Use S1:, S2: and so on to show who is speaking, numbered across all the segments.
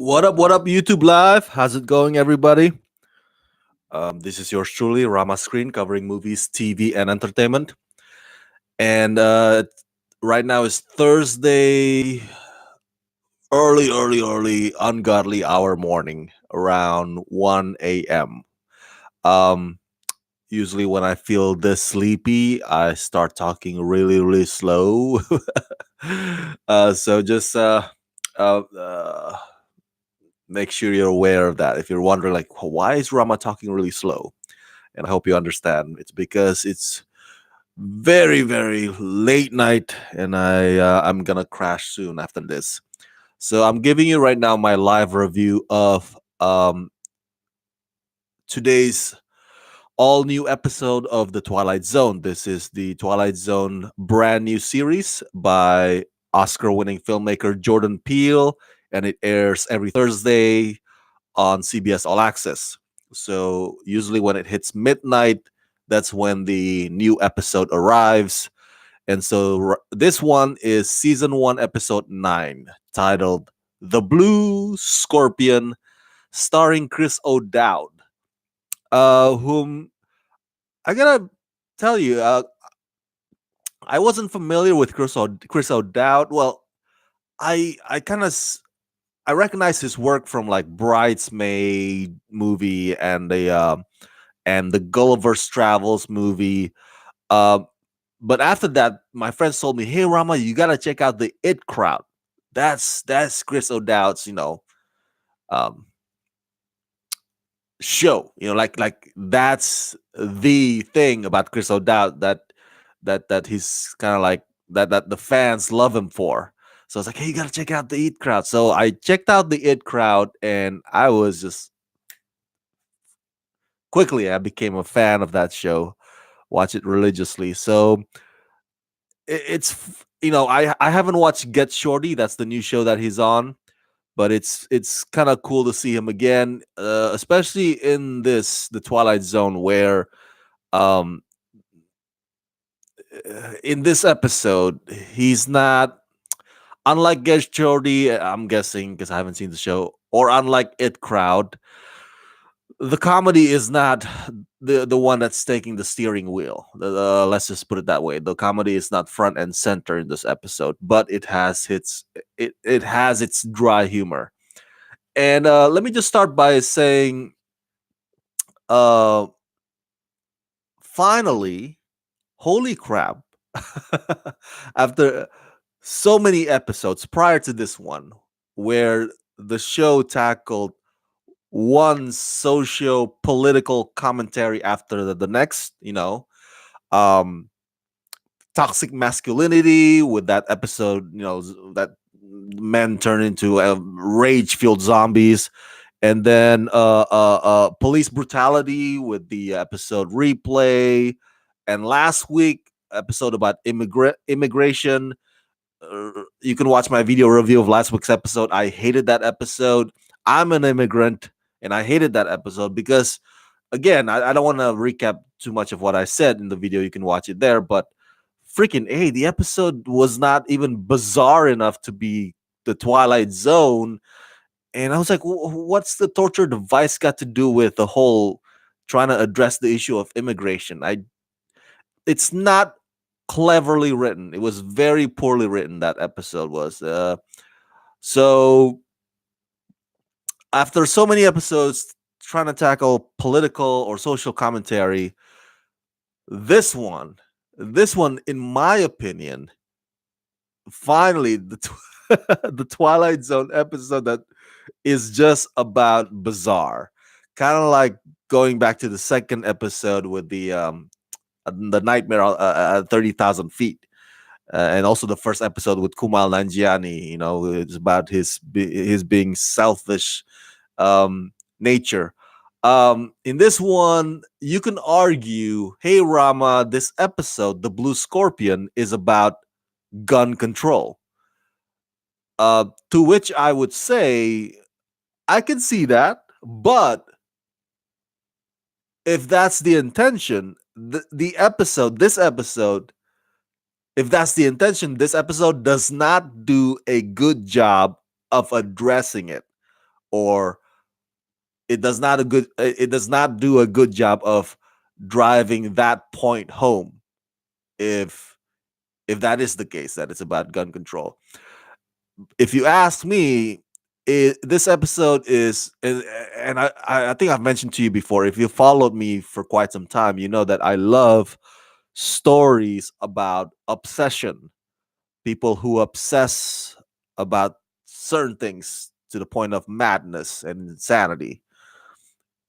S1: What up, YouTube Live? How's it going, everybody? This is yours truly, Rama Screen, covering movies, TV, and entertainment. And right now is Thursday, early, ungodly hour morning, around 1 a.m. Um, Usually, when I feel this sleepy, I start talking really slow. So just uh, uh, make sure you're aware of that. If you're wondering, like, why is Rama talking really slow? And I hope you understand. It's because it's very late night, and I'm gonna crash soon after this. So I'm giving you right now my live review of today's all new episode of the Twilight Zone. This is the Twilight Zone brand new series by Oscar-winning filmmaker Jordan Peele, and it airs every Thursday on CBS All Access. So usually when it hits midnight, that's when the new episode arrives. And so this one is season 1, episode 9, titled The Blue Scorpion, starring Chris O'Dowd, whom I gotta tell you, I wasn't familiar with Chris O'Dowd. Well, I kind of I recognize his work from like Bridesmaid movie and the Gulliver's Travels movie. Um, but after that, my friends told me, "Hey, Rama, you gotta check out the It Crowd. That's Chris O'Dowd's, um, show. Like that's the thing about Chris O'Dowd that he's kind of like that the fans love him for." So I was like, "Hey, you gotta check out the It Crowd." So I checked out the It Crowd, and I was just quickly I became a fan of that show. Watch it religiously. So I haven't watched Get Shorty. That's the new show that he's on, but it's kind of cool to see him again, especially in the Twilight Zone, where um in this episode he's not unlike Get Shorty. I'm guessing because I haven't seen the show, or unlike It Crowd. The comedy is not the one that's taking the steering wheel. Let's just put it that way. The comedy is not front and center in this episode, but it has its dry humor. And let me just start by saying, uh, finally, holy crap! After so many episodes prior to this one, where the show tackled one socio-political commentary after the next, um toxic masculinity with that episode, that men turn into rage-filled zombies, and then police brutality with the episode Replay, and last week episode about immigration. You can watch my video review of last week's episode. I hated that episode. I'm an immigrant, and I hated that episode because, again, I don't want to recap too much of what I said in the video. You can watch it there, but freaking A, the episode was not even bizarre enough to be the Twilight Zone. And I was like, what's the torture device got to do with the whole trying to address the issue of immigration? It's not cleverly written. It was very poorly written. That episode was. So after so many episodes trying to tackle political or social commentary, this one, in my opinion, finally the Twilight Zone episode that is just about bizarre, kind of like going back to the second episode with the nightmare at 30,000 feet. And also the first episode with Kumal Nanjiani, it's about his being selfish nature. In this one, you can argue, hey Rama, this episode, The Blue Scorpion, is about gun control. To which I would say, I can see that, but if that's the intention, this episode, if that's the intention, this episode does not do a good job of addressing it. or it does not do a good job of driving that point home, if that is the case, that it's about gun control. If you ask me, this episode is, and I think I've mentioned to you before, if you followed me for quite some time, you know that I love stories about obsession, people who obsess about certain things to the point of madness and insanity.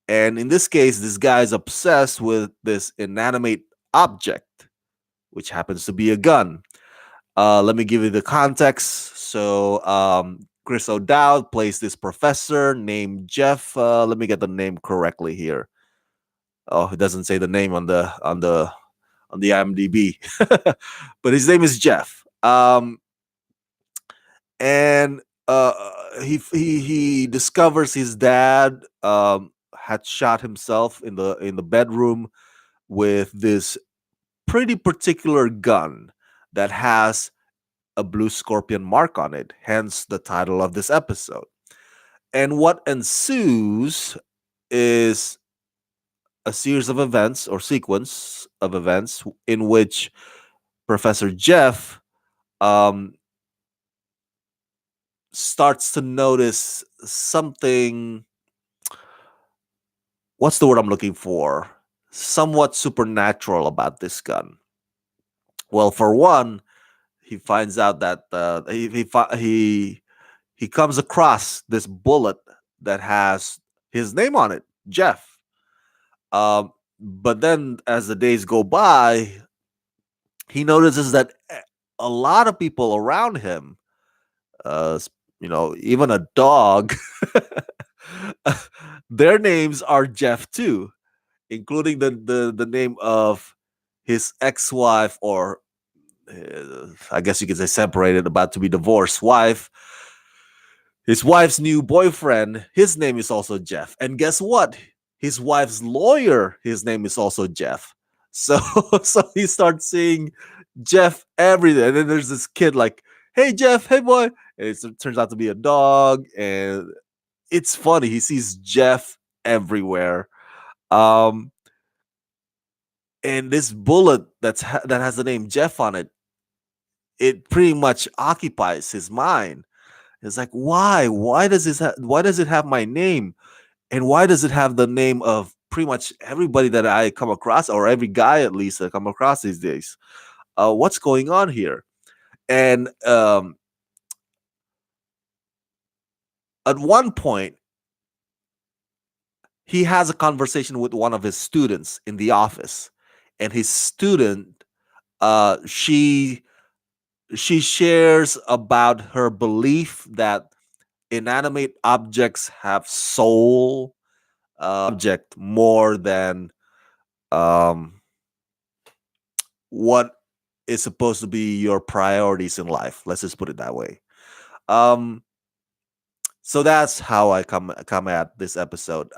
S1: And in this case, this guy is obsessed with this inanimate object, which happens to be a gun. Let me give you the context. So, Chris O'Dowd plays this professor named Jeff. Let me get the name correctly here. Oh, it doesn't say the name on the IMDb, but his name is Jeff. And he discovers his dad had shot himself in the bedroom with this pretty particular gun that has a blue scorpion mark on it, hence the title of this episode. And what ensues is a series of events, or sequence of events, in which Professor Jeff um, starts to notice something. What's the word I'm looking for? Somewhat supernatural about this gun. Well, for one, he finds out that he comes across this bullet that has his name on it, Jeff. But then, as the days go by, he notices that a lot of people around him, uh, even a dog, their names are Jeff too, including the name of his ex-wife, or I guess you could say separated, about to be divorced wife. His wife's new boyfriend, his name is also Jeff. And guess what? His wife's lawyer, his name is also Jeff. So so he starts seeing Jeff everywhere. And then there's this kid like, "Hey Jeff, hey boy." And it turns out to be a dog. And it's funny. He sees Jeff everywhere. Um, and this bullet that has the name Jeff on it, it pretty much occupies his mind. It's like, why? Why does it have my name? And why does it have the name of pretty much everybody that I come across, or every guy at least that I come across these days? What's going on here? And at one point, he has a conversation with one of his students in the office, and his student, she shares about her belief that inanimate objects have soul, object more than um, what is supposed to be your priorities in life. Let's just put it that way. Um, so that's how I come at this episode.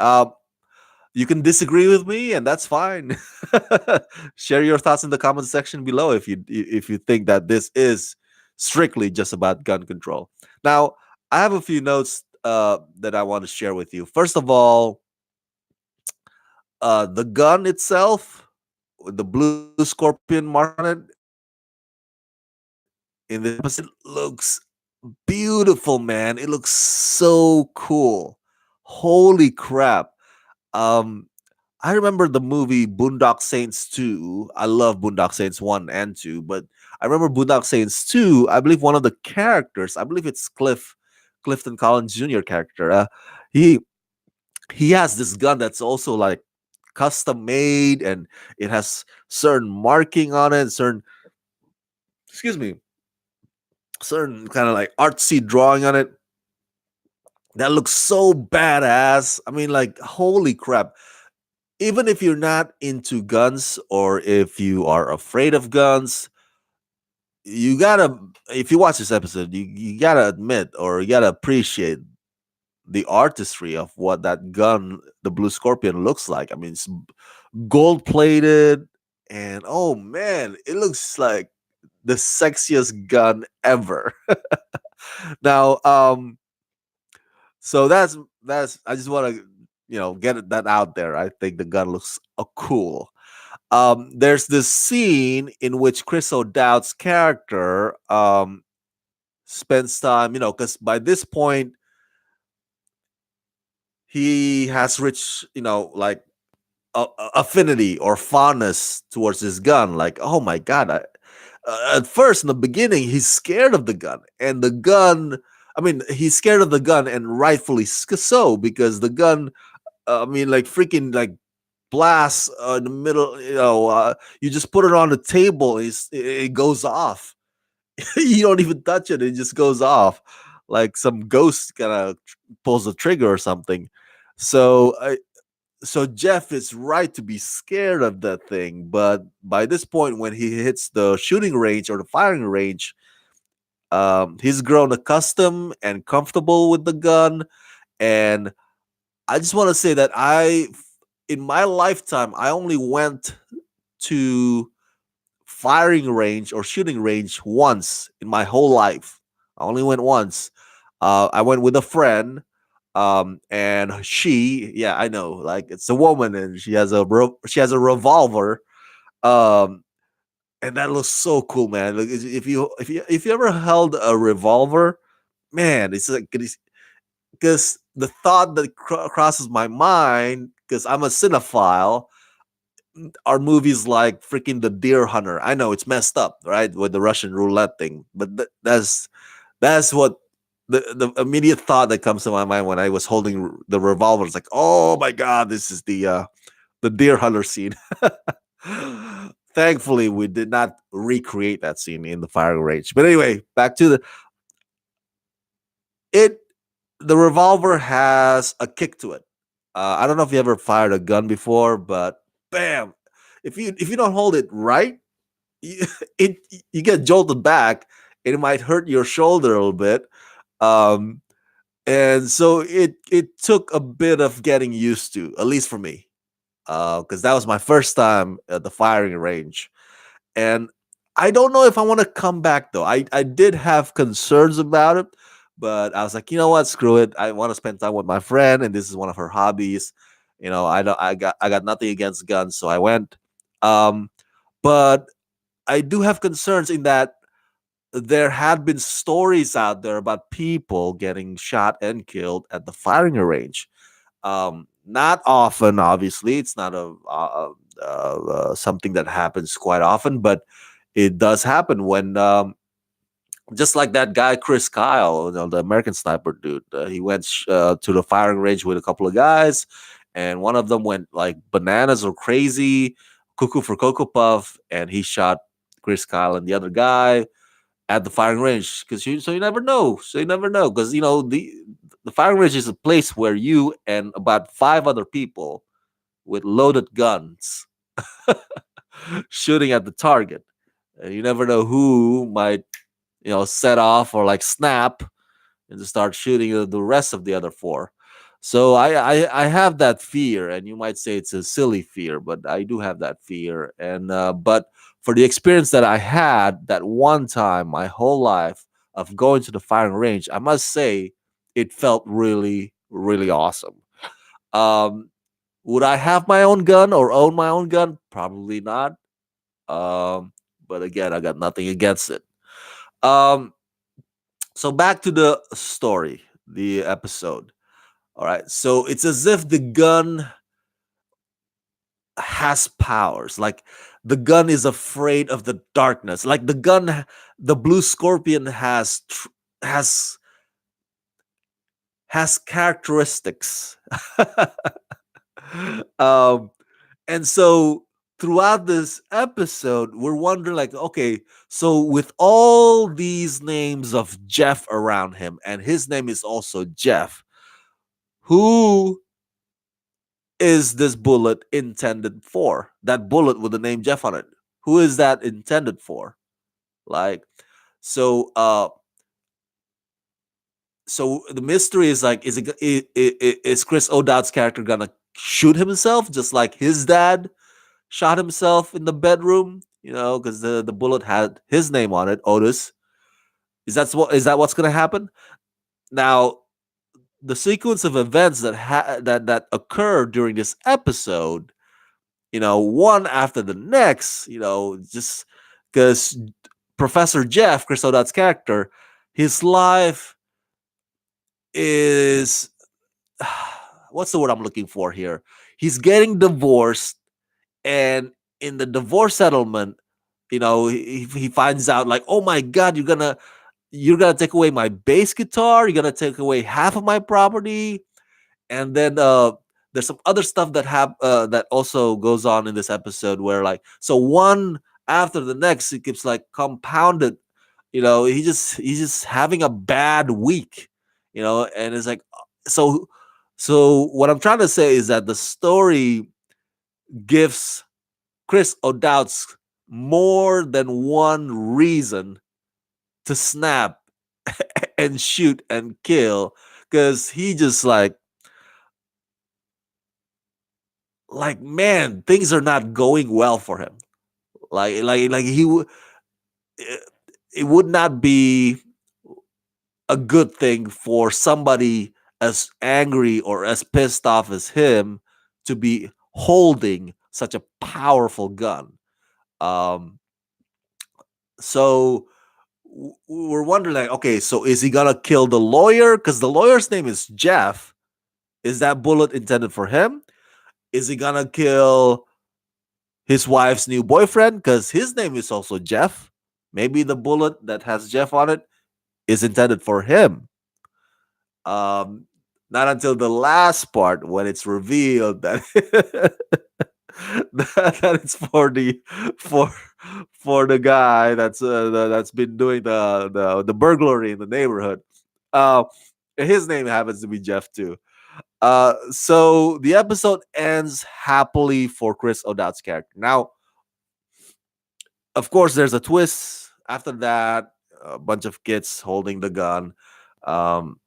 S1: You can disagree with me, and that's fine. Share your thoughts in the comment section below if you think that this is strictly just about gun control. Now, I have a few notes that I want to share with you. First of all, the gun itself, with the blue scorpion mark on it, in this episode, looks beautiful, man. It looks so cool. Holy crap. Um, I remember the movie Boondock Saints 2. I love Boondock Saints 1 and 2, but I remember Boondock Saints 2. I believe one of the characters, I believe it's Clifton Collins Jr. character. He he has this gun that's also like custom made, and it has certain marking on it, certain, excuse me, certain kind of like artsy drawing on it that looks so badass. I mean, like, holy crap. Even if you're not into guns, or if you are afraid of guns, you gotta, if you watch this episode, you gotta admit, or you gotta appreciate the artistry of what that gun, the Blue Scorpion, looks like. I mean, it's gold plated, and oh man, it looks like the sexiest gun ever. Now, so that's I just want to get that out there. I think the gun looks cool. There's this scene in which Chris O'Dowd's character spends time, because by this point he has rich, like affinity or fondness towards his gun. Like, oh my god! At first, in the beginning, he's scared of the gun, and the gun. I mean, he's scared of the gun, and rightfully so, because the gun. I mean, like freaking like blast in the middle. You just put it on the table, it goes off. You don't even touch it; it just goes off, like some ghost kind of pulls the trigger or something. So so Jeff is right to be scared of that thing, but by this point, when he hits the shooting range or the firing range, he's grown accustomed and comfortable with the gun. And I just want to say that in my lifetime, I only went to firing range or shooting range once in my whole life. I only went once. I went with a friend, and yeah, I know, like it's a woman, and she has a revolver, um, and that looks so cool, man. Like, if you ever held a revolver, man, it's like because the thought that crosses my mind, because I'm a cinephile, are movies like freaking The Deer Hunter. I know it's messed up, right, with the Russian roulette thing, but that's what the immediate thought that comes to my mind when I was holding the revolver. It's like, oh my god, this is the Deer Hunter scene. Thankfully, we did not recreate that scene in the firing range. But anyway, back to it. The revolver has a kick to it. I don't know if you ever fired a gun before, but bam! If you don't hold it right, you, it you get jolted back, and it might hurt your shoulder a little bit. Um, and so it took a bit of getting used to, at least for me, because that was my first time at the firing range. And I don't know if I want to come back though. I did have concerns about it, but I was like, you know what, screw it. I want to spend time with my friend, and this is one of her hobbies. I got nothing against guns, so I went. Um, but I do have concerns in that there had been stories out there about people getting shot and killed at the firing range. Not often, obviously. It's not something that happens quite often, but it does happen when, just like that guy Chris Kyle, the American Sniper dude. He went to the firing range with a couple of guys, and one of them went like bananas or crazy, cuckoo for Cocoa Puff, and he shot Chris Kyle and the other guy at the firing range. So you never know. So you never know, because the firing range is a place where you and about five other people with loaded guns shooting at the target. And you never know who might set off or like snap and just start shooting the rest of the other four. So I have that fear, and you might say it's a silly fear, but I do have that fear. And but for the experience that I had that one time my whole life of going to the firing range, I must say it felt really really awesome. Um, would I have my own gun or own my own gun? Probably not. Um, but again, I got nothing against it. Um, so back to the story, the episode. All right. So it's as if the gun has powers. Like the gun is afraid of the darkness. Like the blue scorpion has has characteristics. um, and so throughout this episode, we're wondering, like, okay, so with all these names of Jeff around him, and his name is also Jeff, who is this bullet intended for? That bullet with the name Jeff on it. Who is that intended for? Like, so so the mystery is like, is Chris O'Dowd's character gonna shoot himself just like his dad shot himself in the bedroom? Because the bullet had his name on it, Otis. Is that what's gonna happen? Now, the sequence of events that occur during this episode, one after the next, just because Professor Jeff, Chris O'Donnell's character, his life is what's the word I'm looking for here? He's getting divorced, and in the divorce settlement, he finds out like, oh my god, you're gonna take away my bass guitar, you're gonna take away half of my property, and then there's some other stuff that also goes on in this episode where like so one after the next it keeps like compounded. He's just having a bad week, and it's like so so what I'm trying to say is that the story gives Chris O'Dowd's more than one reason to snap and shoot and kill, because he just like man, things are not going well for him. Like it, it would not be a good thing for somebody as angry or as pissed off as him to be holding such a powerful gun. Um, so we're wondering, like, okay, so is he gonna kill the lawyer? Because the lawyer's name is Jeff. Is that bullet intended for him? Is he gonna kill his wife's new boyfriend? Because his name is also Jeff. Maybe the bullet that has Jeff on it is intended for him. Um, Not until the last part when it's revealed that that it's for for the guy that's been doing the burglary in the neighborhood. Uh, his name happens to be Jeff too. So the episode ends happily for Chris O'Dowd's character. Now, of course, there's a twist after that. A bunch of kids holding the gun. Um,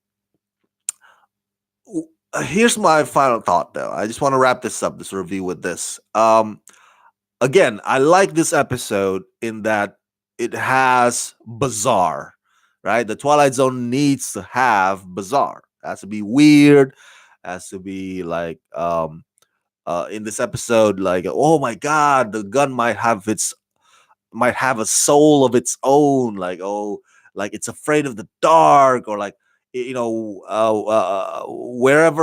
S1: Here's my final thought, though. I just want to wrap this review with this. Again, I like this episode in that it has bizarre, right? The Twilight Zone needs to have bizarre. It has to be weird. It has to be like in this episode, like, oh my god, the gun might have a soul of its own, like, oh, like it's afraid of the dark, or like, wherever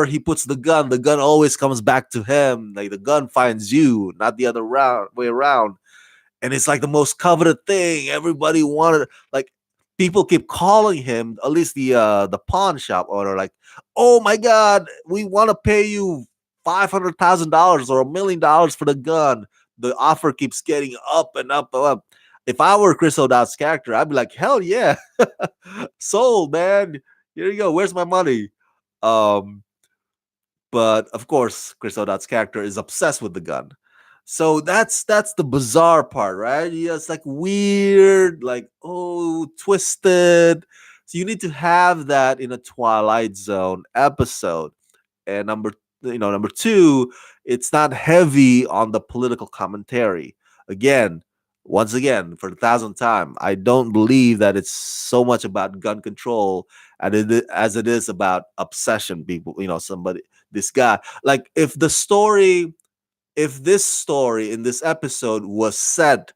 S1: he puts the gun always comes back to him, like the gun finds you, not the way around. And it's like the most coveted thing. Everybody wanted, like, people keep calling him, at least the pawn shop owner, like, oh my god, we want to pay you $500,000 or $1 million for the gun. The offer keeps getting up and up and up. If I were Chris O'Dowd's character, I'd be like, hell yeah, sold, man. Here you go. Where's my money? Um, but of course, Chris O'Dowd's character is obsessed with the gun. So that's the bizarre part, right? Yeah, it's like weird, like, oh, twisted. So you need to have that in a Twilight Zone episode. And number two, it's not heavy on the political commentary. Again, once again, for the thousandth time, I don't believe that it's so much about gun control as it is about obsession. People, somebody, this guy, like, if this story in this episode was set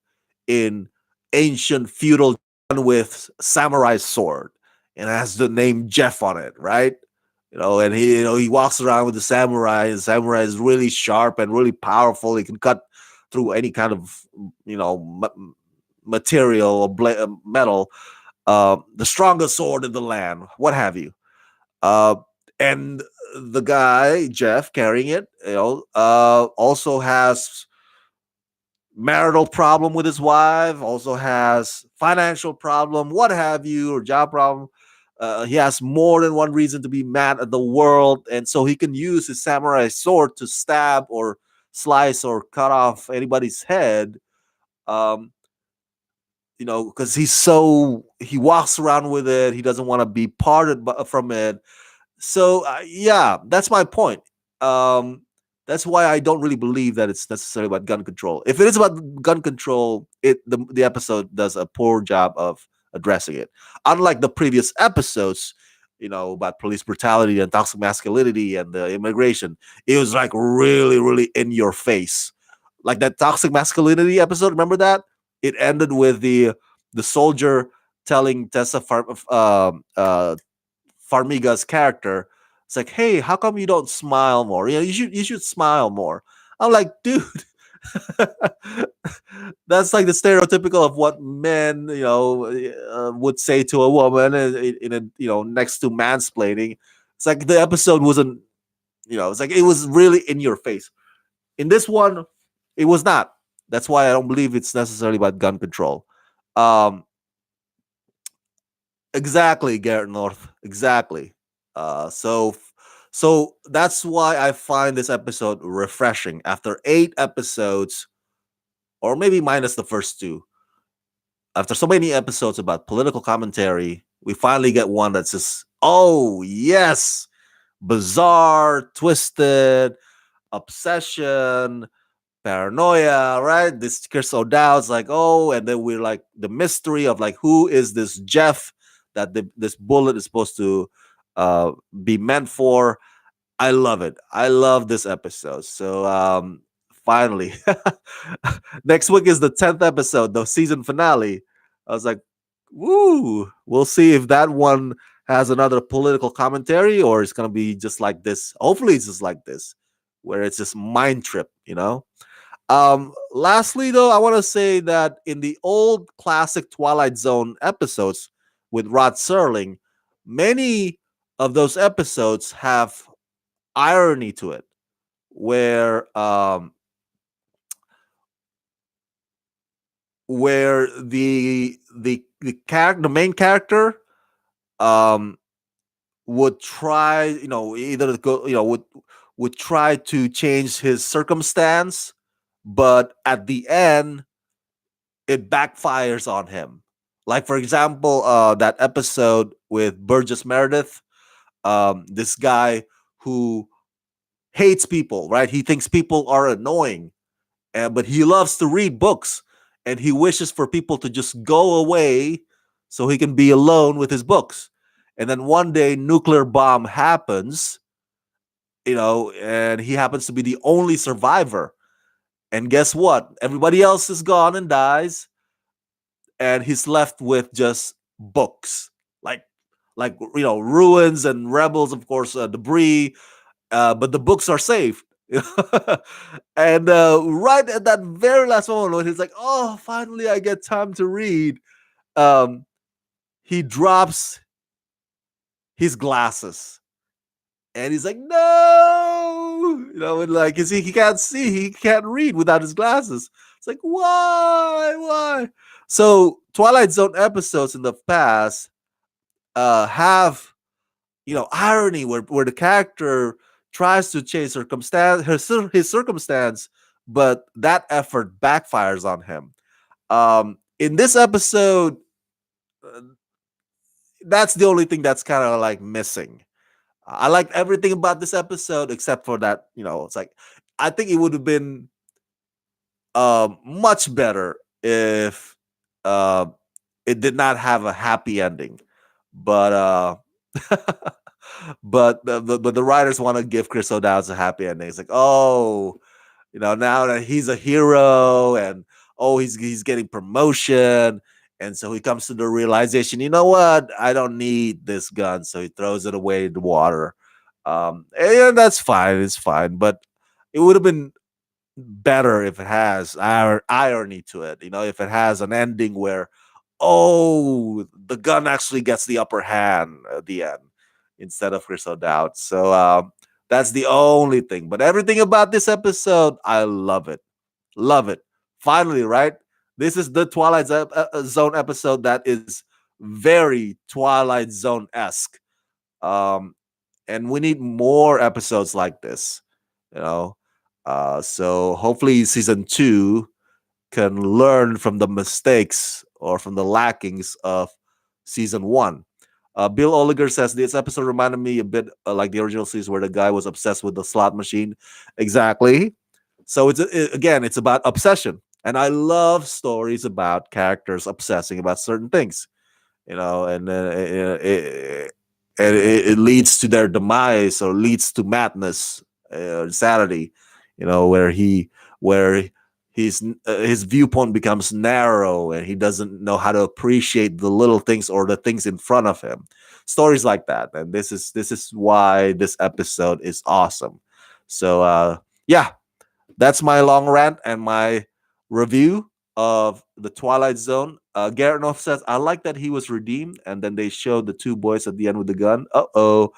S1: in ancient feudal with samurai sword and has the name Jeff on it, right? And he walks around with the samurai, and the samurai is really sharp and really powerful. He can cut through any kind of material or metal. The strongest sword in the land, what have you. Uh, and the guy Jeff carrying it, also has marital problem with his wife, also has financial problem, what have you, or job problem. He has more than one reason to be mad at the world, and so he can use his samurai sword to stab or slice or cut off anybody's head. Um, because he walks around with it. He doesn't want to be parted from it. So yeah, that's my point. That's why I don't really believe that it's necessarily about gun control. If it is about gun control, the episode does a poor job of addressing it. Unlike the previous episodes, about police brutality and toxic masculinity and the immigration. It was like really, really in your face. Like that toxic masculinity episode. Remember that? It ended with the soldier telling Farmiga's character, it's like, hey, how come you don't smile more? You should smile more. I'm like, dude, that's like the stereotypical of what men, would say to a woman in a, next to mansplaining. It's like the episode wasn't, it's like it was really in your face. In this one, it was not. That's why I don't believe it's necessarily about gun control. Um, exactly, Garrett North. Exactly. So that's why I find this episode refreshing. After 8 episodes, or maybe minus the first two, after so many episodes about political commentary, we finally get one that's just, oh yes, bizarre, twisted, obsession, paranoia, right? This Crystal Dowd's like, oh, and then we're like the mystery of like, who is this Jeff that this bullet is supposed to be meant for? I love it. I love this episode. So finally, next week is the 10th episode, the season finale. I was like, woo! We'll see if that one has another political commentary or it's gonna be just like this. Hopefully, it's just like this, where it's just mind trip. Lastly, though, I want to say that in the old classic Twilight Zone episodes with Rod Serling, many of those episodes have irony to it, where the main character um would try, either to go, would try to change his circumstance, but at the end it backfires on him. Like for example, that episode with Burgess Meredith, this guy who hates people, right? He thinks people are annoying, but he loves to read books, and he wishes for people to just go away so he can be alone with his books. And then one day, nuclear bomb happens, and he happens to be the only survivor. And guess what? Everybody else is gone and dies, and he's left with just books, like ruins and rebels, of course, debris, but the books are safe. And right at that very last moment when he's like, oh, finally I get time to read, um, he drops his glasses. And he's like, no, and like, he can't see, he can't read without his glasses. It's like, why? So Twilight Zone episodes in the past have irony, where the character tries to change his circumstance, but that effort backfires on him. In this episode, uh, that's the only thing that's kind of like missing. I liked everything about this episode except for that. It's like, I think it would have been much better if uh, it did not have a happy ending, but but the writers want to give Chris O'Dowd a happy ending. It's like, oh, now that he's a hero, and oh, he's getting promotion, and so he comes to the realization, you know what, I don't need this gun, so he throws it away in the water. And that's fine, it's fine, but it would have been better if it has irony to it. If it has an ending where, oh, the gun actually gets the upper hand at the end instead of Chris O'Dowd. So that's the only thing. But everything about this episode, I love it. Love it. Finally, right? This is the Twilight Zone episode that is very Twilight Zone esque. Um, and we need more episodes like this, you know. So hopefully season 2 can learn from the mistakes or from the lackings of season 1. Bill Oliger says this episode reminded me a bit like the original season where the guy was obsessed with the slot machine. Exactly. So again, it's about obsession, and I love stories about characters obsessing about certain things. And and it leads to their demise or leads to madness, insanity. Where where his viewpoint becomes narrow, and he doesn't know how to appreciate the little things or the things in front of him. Stories like that, and this is why this episode is awesome. So yeah, that's my long rant and my review of the Twilight Zone. Garrett North says, I like that he was redeemed, and then they showed the two boys at the end with the gun. Uh-oh.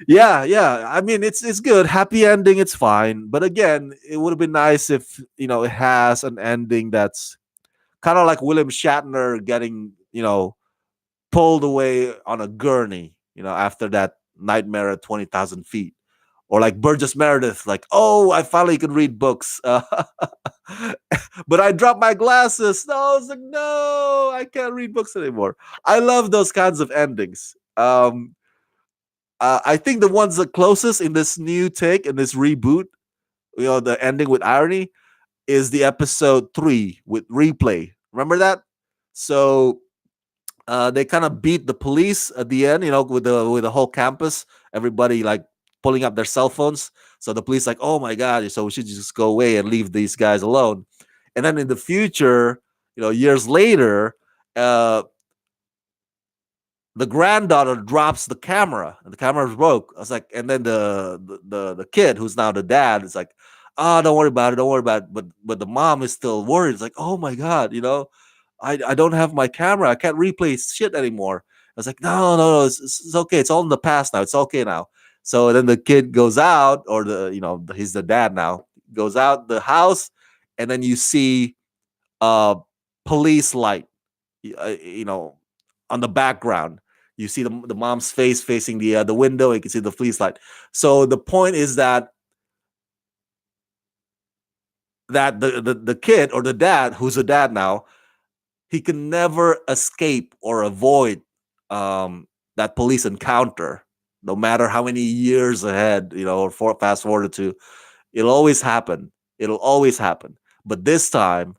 S1: Yeah, yeah. I mean, it's good. Happy ending, it's fine. But again, it would have been nice if, it has an ending that's kind of like William Shatner getting, pulled away on a gurney, after that nightmare at 20,000 feet. Or like Burgess Meredith, like, oh, I finally can read books. But I dropped my glasses. No, I was like, no, I can't read books anymore. I love those kinds of endings. I think the ones the closest in this new take, in this reboot, the ending with irony, is the episode 3 with replay. Remember that? So they kind of beat the police at the end, with the whole campus, everybody like pulling up their cell phones. So the police like, oh my god, so we should just go away and leave these guys alone. And then in the future, years later, uh, the granddaughter drops the camera, and the camera broke. I was like, and then the kid who's now the dad is like, oh, don't worry about it, don't worry about it. But the mom is still worried. It's like, oh my god, I don't have my camera. I can't replay shit anymore. I was like, no, no, no, it's okay. It's all in the past now. It's okay now. So then the kid goes out, or he's the dad now, goes out the house, and then you see a police light, you know, on the background. You see the mom's face facing the window. You can see the police light. So the point is that the kid or the dad, who's a dad now, he can never escape or avoid that police encounter, no matter how many years ahead, or fast forward to. It'll always happen. It'll always happen. But this time,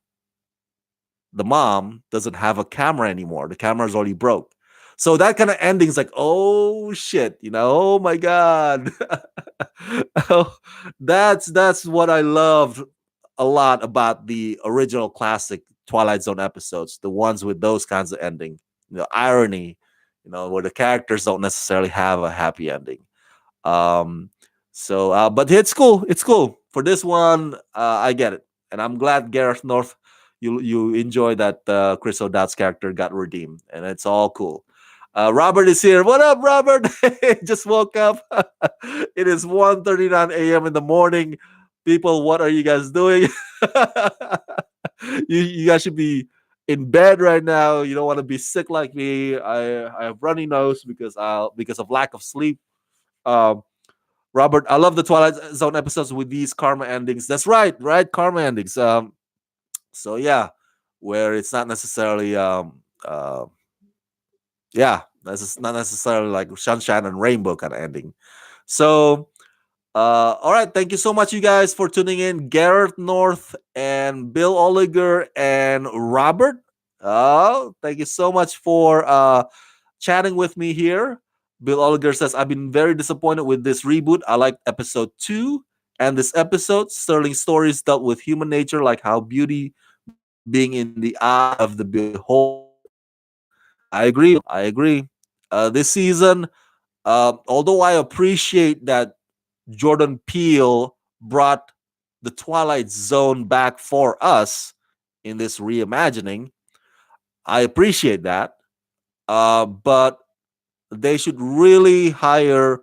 S1: the mom doesn't have a camera anymore. The camera's already broke. So that kind of ending is like, oh shit, oh my god. Oh, that's what I loved a lot about the original classic Twilight Zone episodes, the ones with those kinds of ending, irony, where the characters don't necessarily have a happy ending. Um, but it's cool. It's cool for this one. I get it, and I'm glad Gareth North, you enjoy that Chris O'Dowd's character got redeemed, and it's all cool. Robert is here. What up, Robert? Just woke up. It is 1:39 a.m. in the morning. People, what are you guys doing? You guys should be in bed right now. You don't want to be sick like me. I have runny nose because of lack of sleep. Um, Robert, I love the Twilight Zone episodes with these karma endings. That's right, right? Karma endings. So yeah, where it's not necessarily yeah, that's not necessarily like sunshine and rainbow kind of ending. So all right, thank you so much, you guys, for tuning in. Garrett North and Bill Oliger and Robert. Oh, thank you so much for chatting with me here. Bill Oliger says, I've been very disappointed with this reboot. I liked episode 2 and this episode. Sterling Stories dealt with human nature, like how beauty being in the eye of the beholder. I agree. I agree. This season, although I appreciate that Jordan Peele brought the Twilight Zone back for us in this reimagining, I appreciate that. But they should really hire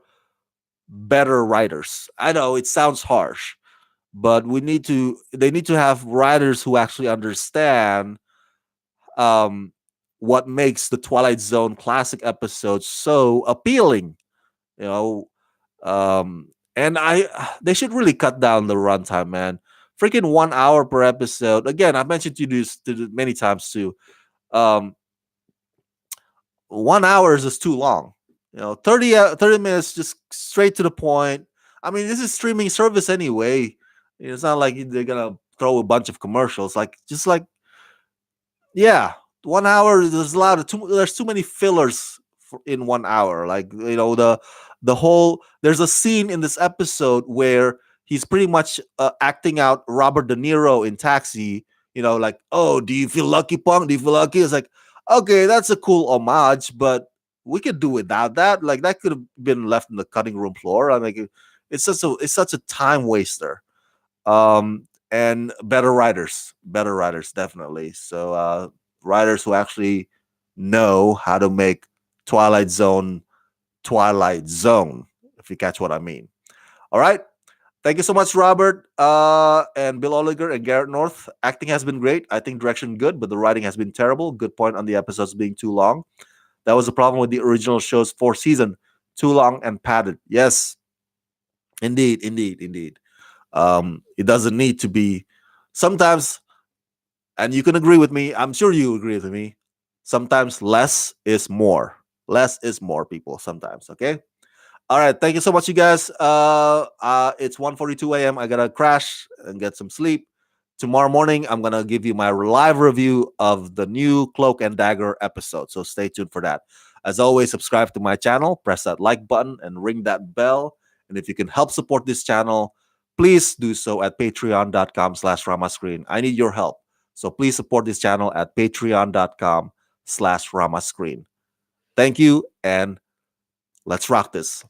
S1: better writers. I know it sounds harsh, but they need to have writers who actually understand um, what makes the Twilight Zone classic episodes so appealing. You know, and they should really cut down the runtime, man. Freaking 1 hour per episode. Again, I've mentioned to you this many times too. Um, 1 hour is just too long. 30 minutes, just straight to the point. I mean, this is streaming service anyway. It's not like they're gonna throw a bunch of commercials. Like, just like, yeah, 1 hour. There's too many fillers in 1 hour. Like, the whole there's a scene in this episode where he's pretty much acting out Robert De Niro in Taxi. Like, oh, do you feel lucky, punk? Do you feel lucky? It's like, okay, that's a cool homage, but we could do without that. Like, that could have been left in the cutting room floor. I mean, it's such a time waster. And better writers, definitely. So, writers who actually know how to make Twilight Zone Twilight Zone, if you catch what I mean. All right. Thank you so much, Robert, and Bill Oliger and Garrett North. Acting has been great. I think direction good, but the writing has been terrible. Good point on the episodes being too long. That was the problem with the original show's fourth season. Too long and padded. Yes, indeed, indeed, indeed. It doesn't need to be. Sometimes, and you can agree with me. I'm sure you agree with me. Sometimes less is more. Less is more, people. Sometimes, okay. All right, thank you so much, you guys. It's 1:42 a.m. I gotta crash and get some sleep. Tomorrow morning, I'm gonna give you my live review of the new Cloak and Dagger episode. So stay tuned for that. As always, subscribe to my channel, press that like button, and ring that bell. And if you can help support this channel, please do so at patreon.com/ramascreen. I need your help. So please support this channel at patreon.com/ramascreen. Thank you, and let's rock this.